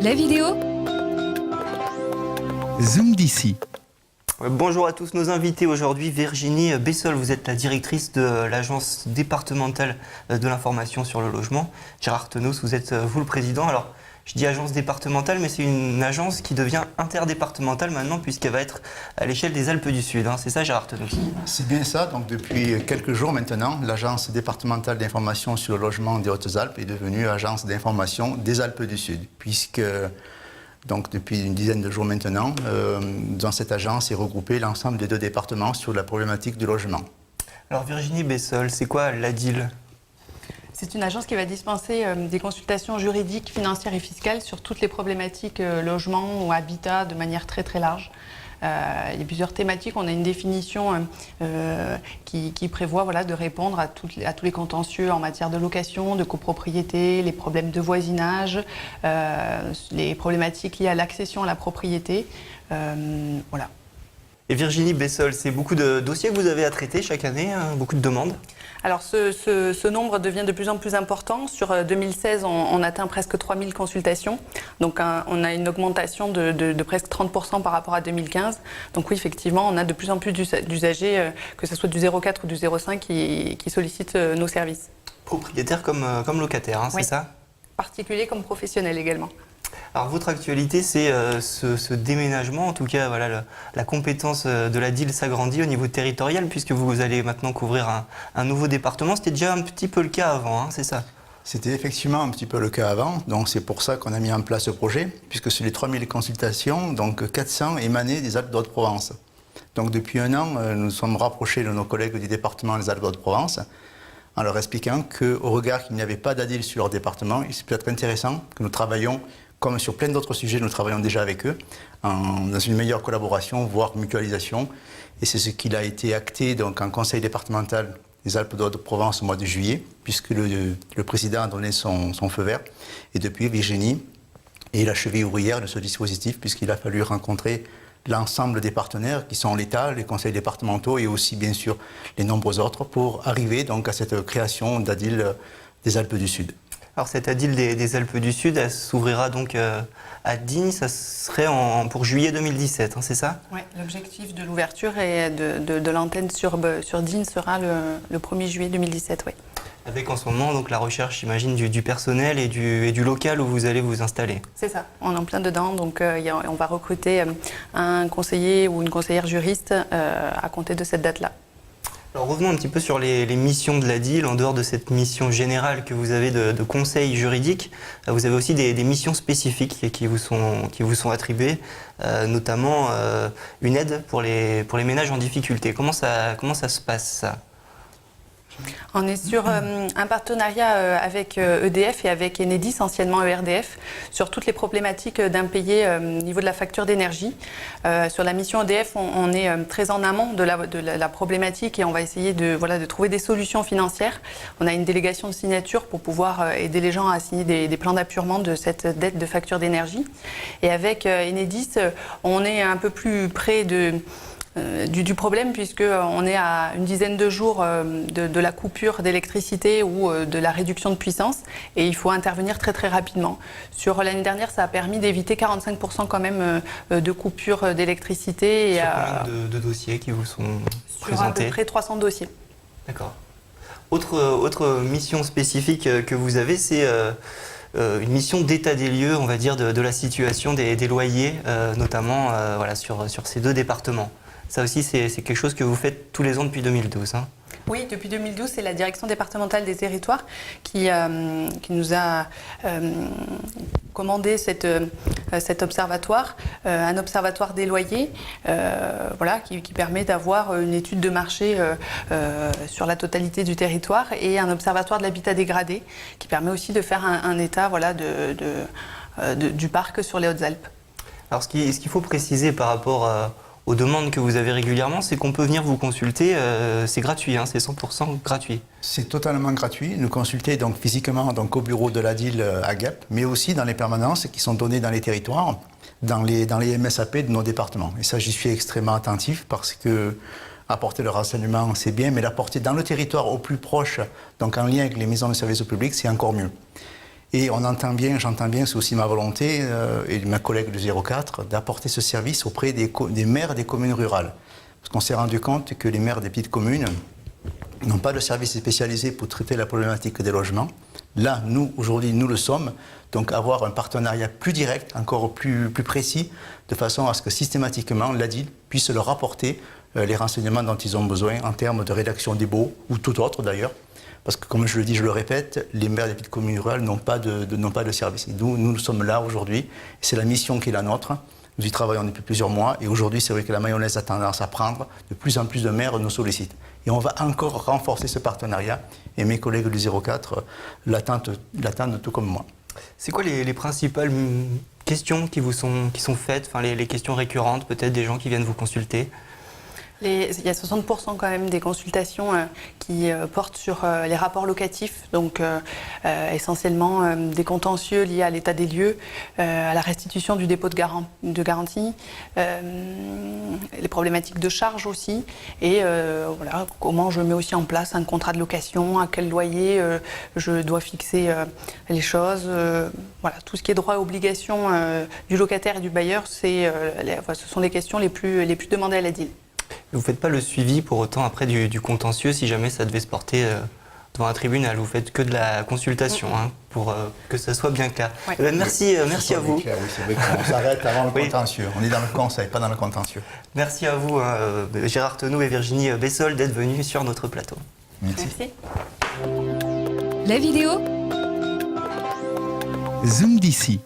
La vidéo Zoom d'ici. Bonjour à tous nos invités aujourd'hui. Virginie Bessol, vous êtes la directrice de l'agence départementale de l'information sur le logement. Gérard Tenos, vous êtes vous le président. Alors, je dis agence départementale, mais c'est une agence qui devient interdépartementale maintenant puisqu'elle va être à l'échelle des Alpes du Sud. C'est ça, Gérard Tenos? C'est bien ça. Donc, depuis quelques jours maintenant, l'agence départementale d'information sur le logement des Hautes-Alpes est devenue agence d'information des Alpes du Sud, puisque donc, depuis une dizaine de jours maintenant, dans cette agence est regroupé l'ensemble des deux départements sur la problématique du logement. Alors, Virginie Bessol, c'est quoi l'ADIL ? C'est une agence qui va dispenser des consultations juridiques, financières et fiscales sur toutes les problématiques logement ou habitat de manière très très large. Il y a plusieurs thématiques. On a une définition qui prévoit de répondre à tous les contentieux en matière de location, de copropriété, les problèmes de voisinage, les problématiques liées à l'accession à la propriété. Voilà. Et Virginie Bessol, c'est beaucoup de dossiers que vous avez à traiter chaque année, beaucoup de demandes? Alors ce nombre devient de plus en plus important. Sur 2016, on atteint presque 3000 consultations. Donc on a une augmentation de presque 30% par rapport à 2015. Donc oui, effectivement, on a de plus en plus d'usagers, que ce soit du 04 ou du 05, qui sollicitent nos services. Propriétaires comme locataires, oui. C'est ça? Particuliers comme professionnels également. Alors votre actualité, c'est ce déménagement, en tout cas voilà, la compétence de la DIL s'agrandit au niveau territorial puisque vous allez maintenant couvrir un nouveau département. C'était déjà un petit peu le cas avant, c'est ça? C'était effectivement un petit peu le cas avant, donc c'est pour ça qu'on a mis en place ce projet, puisque sur les 3000 consultations, donc 400 émanaient des Alpes d'Haute-Provence. Donc depuis un an, nous nous sommes rapprochés de nos collègues du département des Alpes d'Haute-Provence en leur expliquant qu'au regard qu'il n'y avait pas d'ADIL sur leur département, il serait peut-être intéressant que nous travaillions, comme sur plein d'autres sujets, nous travaillons déjà avec eux, dans une meilleure collaboration, voire mutualisation. Et c'est ce qu'il a été acté donc, en conseil départemental des Alpes d'Haute-Provence au mois de juillet, puisque le président a donné son feu vert. Et depuis, Virginie est la cheville ouvrière de ce dispositif, puisqu'il a fallu rencontrer l'ensemble des partenaires qui sont l'État, les conseils départementaux et aussi bien sûr les nombreux autres pour arriver donc à cette création d'ADIL des Alpes du Sud. Alors cette ADIL des Alpes du Sud, elle s'ouvrira donc à Digne, ça serait pour juillet 2017, c'est ça? Oui, l'objectif de l'ouverture et de l'antenne sur Digne sera le 1er juillet 2017, oui. Avec en ce moment donc la recherche, j'imagine, du personnel et du local où vous allez vous installer. C'est ça, on est en plein dedans, donc on va recruter un conseiller ou une conseillère juriste à compter de cette date-là. Alors revenons un petit peu sur les missions de l'ADIL. En dehors de cette mission générale que vous avez de conseil juridique, vous avez aussi des missions spécifiques qui vous sont attribuées, notamment une aide pour les ménages en difficulté. Comment ça se passe ça? On est sur un partenariat avec EDF et avec Enedis, anciennement ERDF, sur toutes les problématiques d'impayés au niveau de la facture d'énergie. Sur la mission EDF, on est très en amont de la problématique et on va essayer de trouver des solutions financières. On a une délégation de signature pour pouvoir aider les gens à signer des plans d'appurement de cette dette de facture d'énergie. Et avec Enedis, on est un peu plus près du problème puisqu'on est à une dizaine de jours de la coupure d'électricité ou de la réduction de puissance et il faut intervenir très très rapidement. Sur l'année dernière, ça a permis d'éviter 45% quand même de coupure d'électricité. Sur combien de dossiers qui vous sont présentés? Sur à peu près 300 dossiers. D'accord. Autre mission spécifique que vous avez, c'est une mission d'état des lieux, on va dire, de la situation des loyers, notamment sur ces deux départements. Ça aussi, c'est quelque chose que vous faites tous les ans depuis 2012. Oui, depuis 2012, c'est la direction départementale des territoires qui nous a commandé cet observatoire, un observatoire des loyers, qui permet d'avoir une étude de marché sur la totalité du territoire et un observatoire de l'habitat dégradé qui permet aussi de faire un état du parc sur les Hautes-Alpes. Alors, ce qu'il faut préciser par rapport aux demandes que vous avez régulièrement, c'est qu'on peut venir vous consulter, c'est gratuit, c'est 100% gratuit. C'est totalement gratuit, nous consulter donc physiquement au bureau de l'ADIL à Gap, mais aussi dans les permanences qui sont données dans les territoires, dans les MSAP de nos départements. Et ça, j'y suis extrêmement attentif parce que apporter le renseignement, c'est bien, mais l'apporter dans le territoire au plus proche, donc en lien avec les maisons de services au public, c'est encore mieux. Et on entend bien, j'entends bien, c'est aussi ma volonté et ma collègue du 04 d'apporter ce service auprès des maires des communes rurales. Parce qu'on s'est rendu compte que les maires des petites communes n'ont pas de service spécialisé pour traiter la problématique des logements. Là, nous, aujourd'hui, nous le sommes. Donc avoir un partenariat plus direct, encore plus précis, de façon à ce que systématiquement, l'ADIL puisse leur apporter les renseignements dont ils ont besoin en termes de rédaction des baux, ou tout autre d'ailleurs. Parce que comme je le dis, je le répète, les maires des petites communes rurales n'ont pas de service. Et nous sommes là aujourd'hui. C'est la mission qui est la nôtre. Nous y travaillons depuis plusieurs mois. Et aujourd'hui, c'est vrai que la mayonnaise a tendance à prendre. De plus en plus de maires nous sollicitent. Et on va encore renforcer ce partenariat. Et mes collègues du 04 l'attendent tout comme moi. C'est quoi les principales questions qui sont faites, enfin les questions récurrentes, peut-être des gens qui viennent vous consulter? Il y a 60% quand même des consultations qui portent sur les rapports locatifs, donc essentiellement des contentieux liés à l'état des lieux, à la restitution du dépôt de garantie, les problématiques de charges aussi, et voilà, comment je mets aussi en place un contrat de location, à quel loyer je dois fixer les choses. Voilà, tout ce qui est droit et obligations du locataire et du bailleur, ce sont les questions les plus demandées à la DIL. Vous ne faites pas le suivi pour autant après du contentieux si jamais ça devait se porter devant un tribunal. Vous faites que de la consultation pour que ça soit bien clair. Ouais. Merci à vous. Clair, oui, c'est vrai qu'on s'arrête avant le contentieux. On est dans le conseil, pas dans le contentieux. Merci à vous, Gérard Arthenot et Virginie Bessol, d'être venus sur notre plateau. Merci. Merci. La vidéo Zoom d'ici,